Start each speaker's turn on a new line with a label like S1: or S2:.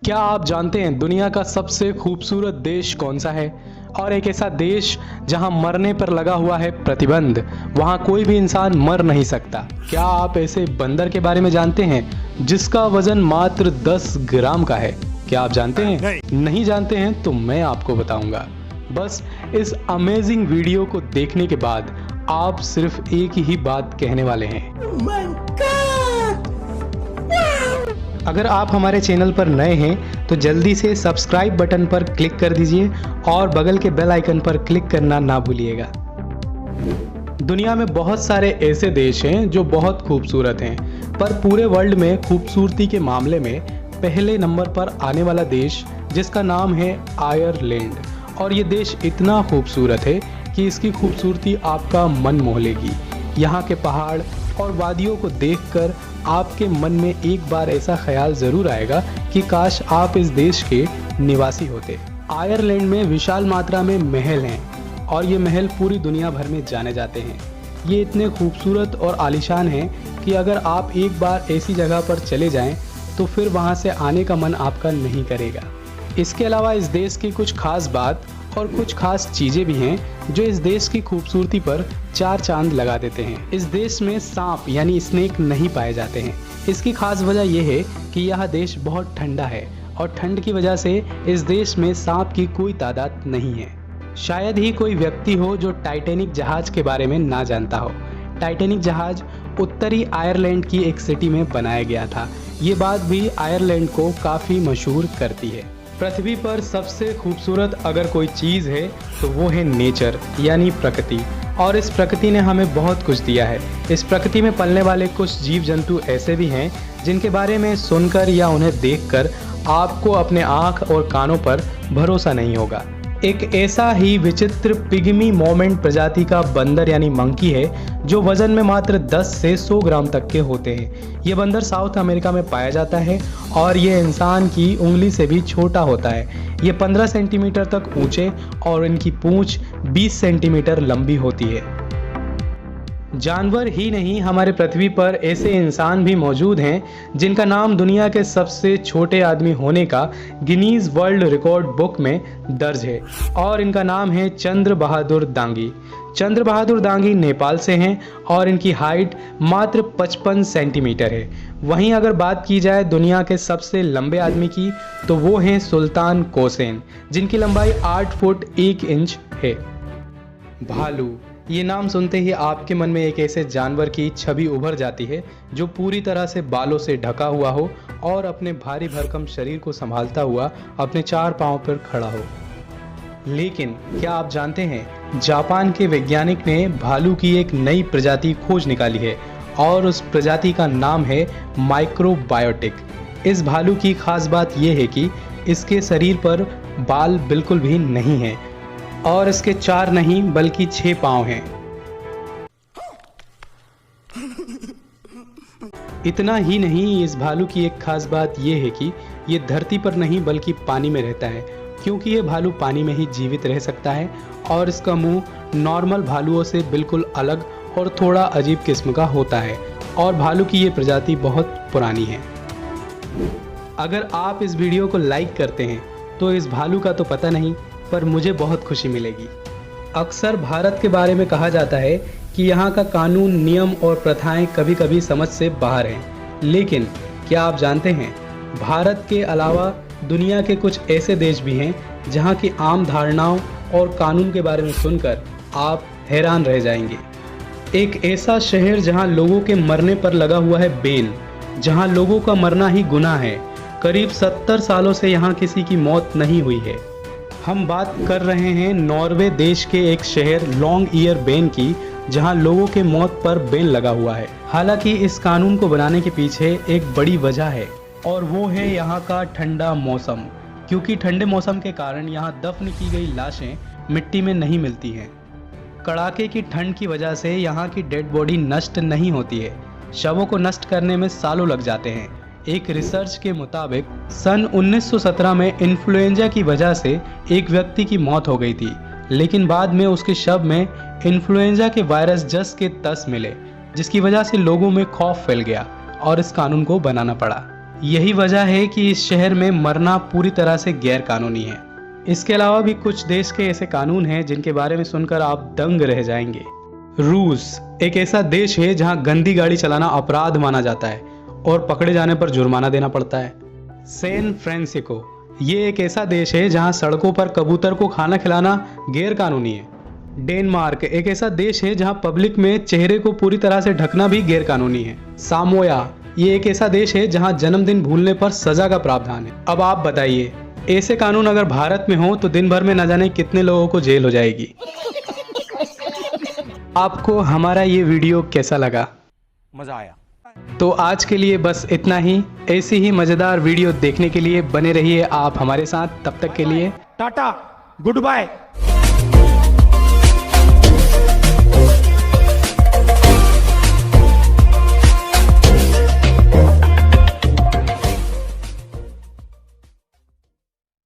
S1: क्या आप जानते हैं दुनिया का सबसे खूबसूरत देश कौन सा है? और एक ऐसा देश जहां मरने पर लगा हुआ है प्रतिबंध, वहां कोई भी इंसान मर नहीं सकता। क्या आप ऐसे बंदर के बारे में जानते हैं जिसका वजन मात्र 10 ग्राम का है? क्या आप जानते हैं? नहीं जानते हैं तो मैं आपको बताऊंगा। बस इस अमेजिंग वीडियो को देखने के बाद आप सिर्फ एक ही बात कहने वाले हैं। अगर आप हमारे चैनल पर नए हैं तो जल्दी से सब्सक्राइब बटन पर क्लिक कर दीजिए और बगल के बेल आइकन पर क्लिक करना ना भूलिएगा। दुनिया में बहुत सारे ऐसे देश हैं जो बहुत खूबसूरत हैं, पर पूरे वर्ल्ड में खूबसूरती के मामले में पहले नंबर पर आने वाला देश जिसका नाम है आयरलैंड। और ये देश इतना खूबसूरत है कि इसकी खूबसूरती आपका मन मोह लेगी। यहाँ के पहाड़ और वादियों को देखकर आपके मन में एक बार ऐसा ख्याल ज़रूर आएगा कि काश आप इस देश के निवासी होते। आयरलैंड में विशाल मात्रा में महल हैं और ये महल पूरी दुनिया भर में जाने जाते हैं। ये इतने खूबसूरत और आलीशान हैं कि अगर आप एक बार ऐसी जगह पर चले जाएं तो फिर वहाँ से आने का मन आपका नहीं करेगा। इसके अलावा इस देश की कुछ खास बात और कुछ खास चीज़ें भी हैं जो इस देश की खूबसूरती पर चार चांद लगा देते हैं। इस देश में सांप यानी स्नेक नहीं पाए जाते हैं। इसकी खास वजह यह है कि यह देश बहुत ठंडा है और ठंड की वजह से इस देश में सांप की कोई तादाद नहीं है। शायद ही कोई व्यक्ति हो जो टाइटैनिक जहाज के बारे में ना जानता हो। टाइटैनिक जहाज उत्तरी आयरलैंड की एक सिटी में बनाया गया था। ये बात भी आयरलैंड को काफ़ी मशहूर करती है। पृथ्वी पर सबसे खूबसूरत अगर कोई चीज़ है तो वो है नेचर यानी प्रकृति। और इस प्रकृति ने हमें बहुत कुछ दिया है। इस प्रकृति में पलने वाले कुछ जीव जंतु ऐसे भी हैं जिनके बारे में सुनकर या उन्हें देखकर आपको अपने आँख और कानों पर भरोसा नहीं होगा। एक ऐसा ही विचित्र पिग्मी मोमेंट प्रजाति का बंदर यानी मंकी है जो वजन में मात्र 10 से 100 ग्राम तक के होते हैं। ये बंदर साउथ अमेरिका में पाया जाता है और ये इंसान की उंगली से भी छोटा होता है। ये 15 सेंटीमीटर तक ऊंचे और इनकी पूंछ 20 सेंटीमीटर लंबी होती है। जानवर ही नहीं, हमारे पृथ्वी पर ऐसे इंसान भी मौजूद हैं जिनका नाम दुनिया के सबसे छोटे आदमी होने का गिनीज वर्ल्ड रिकॉर्ड बुक में दर्ज है और इनका नाम है चंद्र बहादुर दांगी। चंद्र बहादुर दांगी नेपाल से हैं और इनकी हाइट मात्र 55 सेंटीमीटर है। वहीं अगर बात की जाए दुनिया के सबसे लंबे आदमी की तो वो हैं सुल्तान कोसेन जिनकी लंबाई 8 फुट 1 इंच है। भालू, ये नाम सुनते ही आपके मन में एक ऐसे जानवर की छवि उभर जाती है जो पूरी तरह से बालों से ढका हुआ हो और अपने भारी भरकम शरीर को संभालता हुआ अपने 4 पांव पर खड़ा हो। लेकिन क्या आप जानते हैं जापान के वैज्ञानिक ने भालू की एक नई प्रजाति खोज निकाली है और उस प्रजाति का नाम है माइक्रोबायोटिक। इस भालू की खास बात यह है कि इसके शरीर पर बाल बिल्कुल भी नहीं है और इसके 4 नहीं बल्कि 6 पांव हैं। इतना ही नहीं, इस भालू की एक खास बात यह है कि ये धरती पर नहीं बल्कि पानी में रहता है, क्योंकि ये भालू पानी में ही जीवित रह सकता है और इसका मुंह नॉर्मल भालुओं से बिल्कुल अलग और थोड़ा अजीब किस्म का होता है और भालू की ये प्रजाति बहुत पुरानी है। अगर आप इस वीडियो को लाइक करते हैं तो इस भालू का तो पता नहीं, पर मुझे बहुत खुशी मिलेगी। अक्सर भारत के बारे में कहा जाता है कि यहाँ का कानून, नियम और प्रथाएं कभी कभी समझ से बाहर हैं। लेकिन क्या आप जानते हैं भारत के अलावा दुनिया के कुछ ऐसे देश भी हैं जहाँ की आम धारणाओं और कानून के बारे में सुनकर आप हैरान रह जाएंगे। एक ऐसा शहर जहाँ लोगों के मरने पर लगा हुआ है बैन, जहाँ लोगों का मरना ही गुनाह है। करीब 70 सालों से यहाँ किसी की मौत नहीं हुई है। हम बात कर रहे हैं नॉर्वे देश के एक शहर लॉन्ग ईयर बैन की, जहां लोगों के मौत पर बैन लगा हुआ है। हालांकि इस कानून को बनाने के पीछे एक बड़ी वजह है और वो है यहाँ का ठंडा मौसम, क्योंकि ठंडे मौसम के कारण यहाँ दफन की गई लाशें मिट्टी में नहीं मिलती हैं। कड़ाके की ठंड की वजह से यहाँ की डेड बॉडी नष्ट नहीं होती है। शवों को नष्ट करने में सालों लग जाते हैं। एक रिसर्च के मुताबिक सन 1917 में इन्फ्लुएंजा की वजह से एक व्यक्ति की मौत हो गई थी, लेकिन बाद में उसके शव में इन्फ्लुएंजा के वायरस जस के तस मिले, जिसकी वजह से लोगों में खौफ फैल गया और इस कानून को बनाना पड़ा। यही वजह है कि इस शहर में मरना पूरी तरह से गैर कानूनी है। इसके अलावा भी कुछ देश के ऐसे कानून हैं जिनके बारे में सुनकर आप दंग रह जाएंगे। रूस एक ऐसा देश है जहां गंदी गाड़ी चलाना अपराध माना जाता है और पकड़े जाने पर जुर्माना देना पड़ता है। सैन फ्रांसिस्को ये एक ऐसा देश है जहां सड़कों पर कबूतर को खाना खिलाना गैर कानूनी है। डेनमार्क एक ऐसा देश है जहां पब्लिक में चेहरे को पूरी तरह से ढकना भी गैर कानूनी है। सामोया ये एक ऐसा देश है जहां जन्मदिन भूलने पर सजा का प्रावधान है। अब आप बताइए, ऐसे कानून अगर भारत में हो तो दिन भर में न जाने कितने लोगों को जेल हो जाएगी। आपको हमारा ये वीडियो कैसा लगा?
S2: मजा आया।
S1: तो आज के लिए बस इतना ही। ऐसी ही मजेदार वीडियो देखने के लिए बने रहिए आप हमारे साथ। तब तक के लिए
S2: टाटा, गुड बाय।